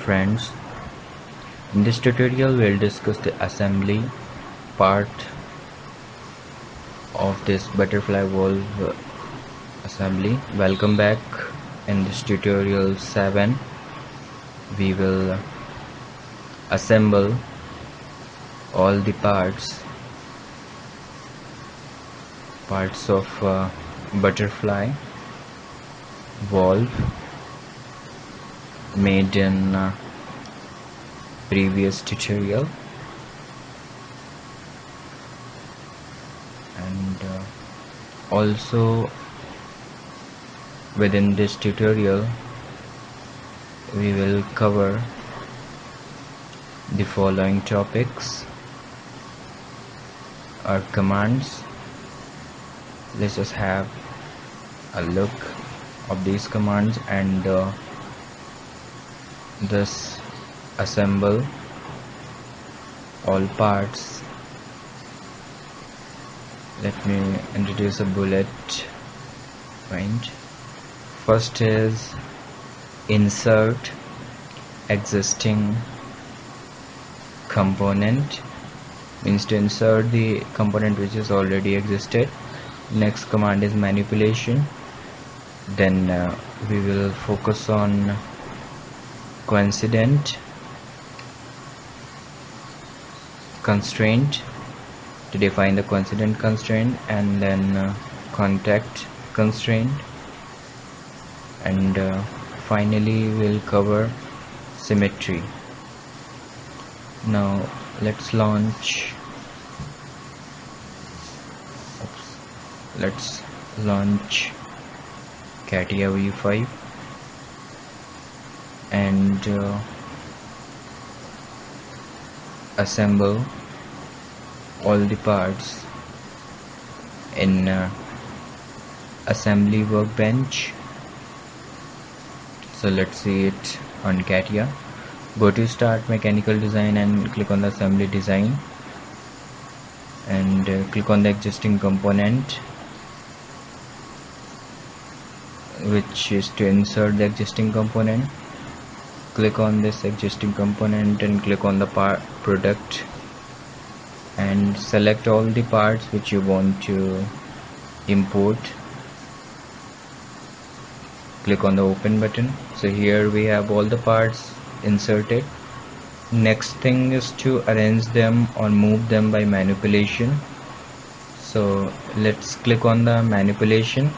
friends. In this tutorial we'll discuss the assembly part of this butterfly valve assembly. Welcome back. In this tutorial 7 we will assemble all the parts of butterfly valve made in previous tutorial, and also within this tutorial we will cover the following topics or commands. Let's just have a look of these commands and thus assemble all parts. Let me introduce a bullet point. First is insert existing component, means to insert the component which is already existed. Next command is manipulation. Then we will focus on coincident, constraint to define the coincident constraint, and then contact constraint, and finally we'll cover symmetry. Now let's launch CATIA v5 and assemble all the parts in assembly workbench. So let's see it on CATIA. Go to start mechanical design and click on the assembly design, and click on the existing component, which is to insert the existing component. Click on this existing component and click on the product and select all the parts which you want to import. Click on the open button. So here we have all the parts inserted. Next thing is to arrange them or move them by manipulation. So let's click on the manipulation.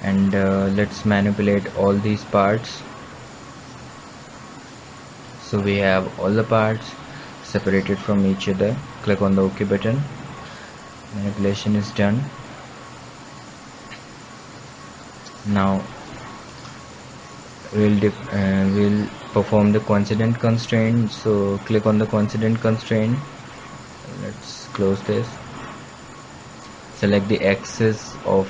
And let's manipulate all these parts. So we have all the parts separated from each other. Click on the OK button. Manipulation is done. Now we'll perform the coincident constraint. So click on the coincident constraint. Let's close this. Select the axis of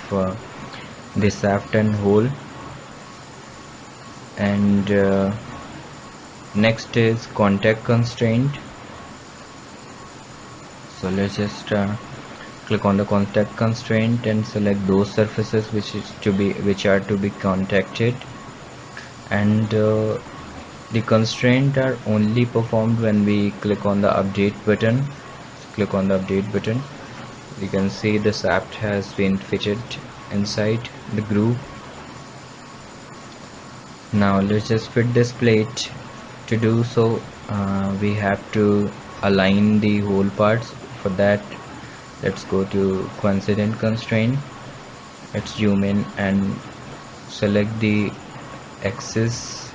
the shaft and hole, and next is contact constraint. So let's just click on the contact constraint and select those surfaces which are to be contacted, and the constraint are only performed when we click on the update button. Click on the update button. You can see the shaft has been fitted inside the groove. Now let's just fit this plate. To do so we have to align the whole parts. For that, let's go to coincident constraint. Let's zoom in and select the axis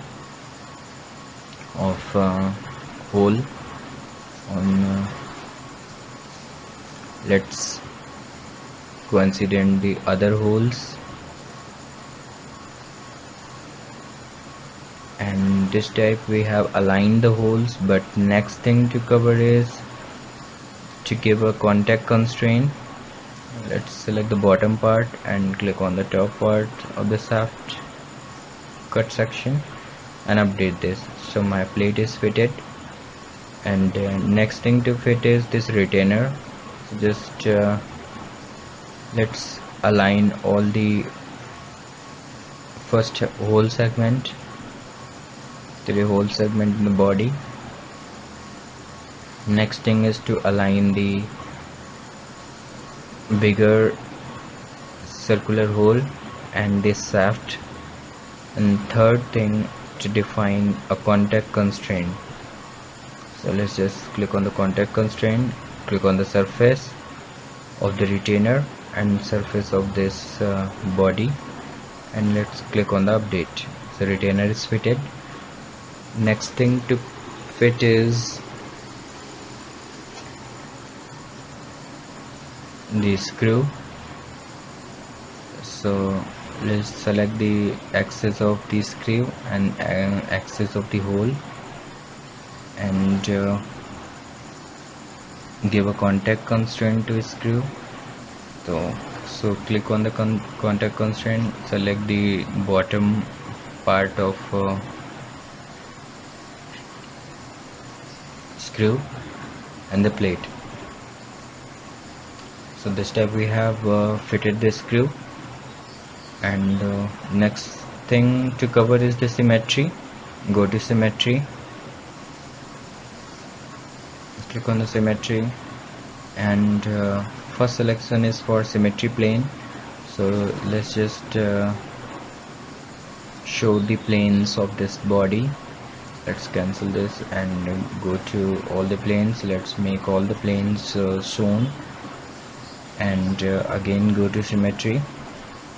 of hole on let's coincident the other holes, and this type we have aligned the holes. But next thing to cover is to give a contact constraint. Let's select the bottom part and click on the top part of the shaft cut section and update this. So my plate is fitted, and next thing to fit is this retainer. So just let's align all the first whole segment, 3 whole segment in the body. Next thing is to align the bigger circular hole and this shaft. And third thing, to define a contact constraint. So let's just click on the contact constraint, click on the surface of the retainer and surface of this body, and let's click on the update. So retainer is fitted. Next thing to fit is the screw. So let's select the axis of the screw and axis of the hole, and give a contact constraint to screw. So click on the contact constraint, select the bottom part of screw and the plate. So this time we have fitted the screw, and next thing to cover is the symmetry. Go to symmetry, click on the symmetry, and first selection is for symmetry plane. So let's just show the planes of this body. Let's cancel this and go to all the planes. Let's make all the planes shown, and again go to symmetry,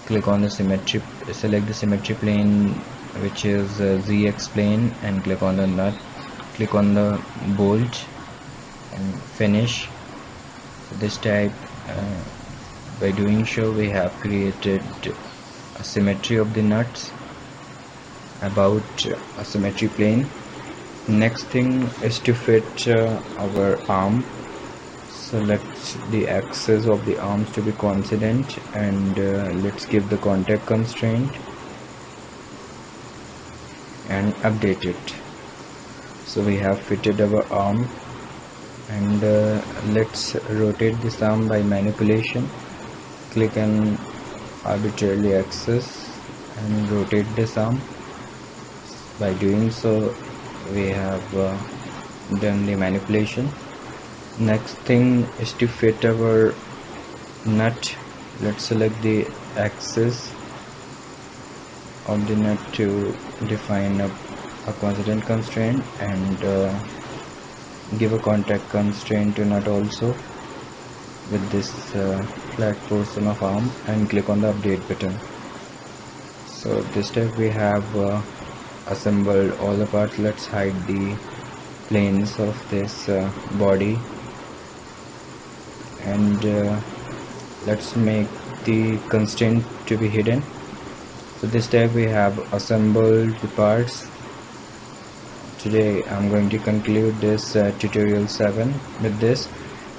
click on the symmetry, select the symmetry plane which is ZX plane, and click on the nut, click on the bolt and finish. This type, by doing so, we have created a symmetry of the nuts about a symmetry plane. Next thing is to fit our arm. Select the axis of the arms to be coincident, and let's give the contact constraint and update it. So we have fitted our arm, and let's rotate this arm by manipulation. Click on arbitrarily axis and rotate this arm. By doing so, we have done the manipulation. Next thing is to fit our nut. Let's select the axis of the nut to define a coincident constraint, and give a contact constraint to nut also with this flat portion of arm, and click on the update button. So this time we have assembled all the parts. Let's hide the planes of this body, and let's make the constraint to be hidden. So this time we have assembled the parts. Today I'm going to conclude this tutorial 7 with this.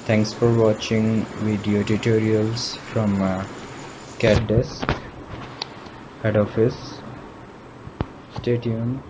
Thanks for watching video tutorials from CAD Desk Head Office. Stay tuned.